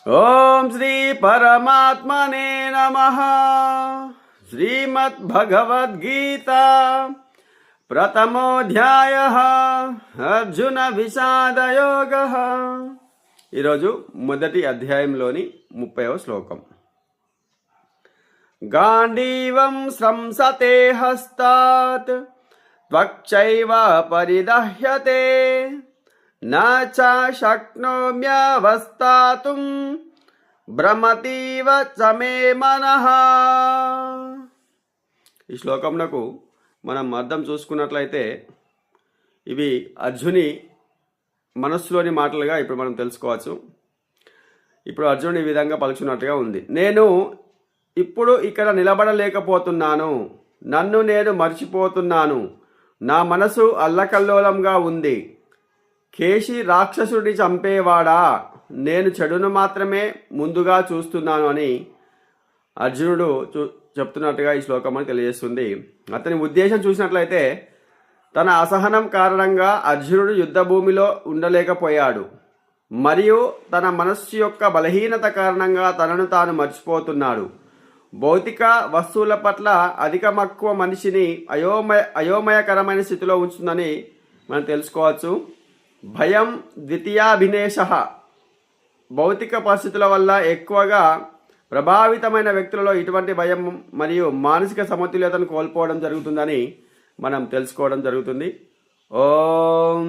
ఓం శ్రీ పరమాత్మనే నమః. శ్రీమద్భగవద్గీత ప్రథమోధ్యాయః అర్జున విషాదయోగః. ఈరోజు మొదటి అధ్యాయంలోని 30వ శ్లోకం. గాంధీవం స్రంసతే హస్తాత్ త్వక్చైవ పరిదహ్యతే నా చ శక్నోమ్యవస్థాతుం భ్రమతీవ చ మే మనః. ఈ శ్లోకంకు మనం అర్థం చూసుకున్నట్లయితే ఇవి అర్జుని మనస్సులోని మాటలుగా ఇప్పుడు మనం తెలుసుకోవచ్చు. ఇప్పుడు అర్జునుడు ఈ విధంగా పలుకుతున్నట్టుగా ఉంది. నేను ఇప్పుడు ఇక్కడ నిలబడలేకపోతున్నాను, నన్ను నేను మర్చిపోతున్నాను, నా మనసు అల్లకల్లోలంగా ఉంది. కేశి రాక్షసుడిని చంపేవాడా, నేను చెడును మాత్రమే ముందుగా చూస్తున్నాను అని అర్జునుడు చెప్తున్నట్టుగా ఈ శ్లోకం అని తెలియజేస్తుంది. అతని ఉద్దేశం చూసినట్లయితే తన అసహనం కారణంగా అర్జునుడు యుద్ధభూమిలో ఉండలేకపోయాడు మరియు తన మనస్సు యొక్క బలహీనత కారణంగా తనను తాను మర్చిపోతున్నాడు. భౌతిక వస్తువుల పట్ల అధిక మక్కువ మనిషిని అయోమయకరమైన స్థితిలో ఉంచుతుందని మనం తెలుసుకోవచ్చు. భయం ద్వితీయాభినేష. భౌతిక పరిస్థితుల వల్ల ఎక్కువగా ప్రభావితమైన వ్యక్తులలో ఇటువంటి భయం మరియు మానసిక సమతుల్యతను కోల్పోవడం జరుగుతుందని మనం తెలుసుకోవడం జరుగుతుంది. ఓం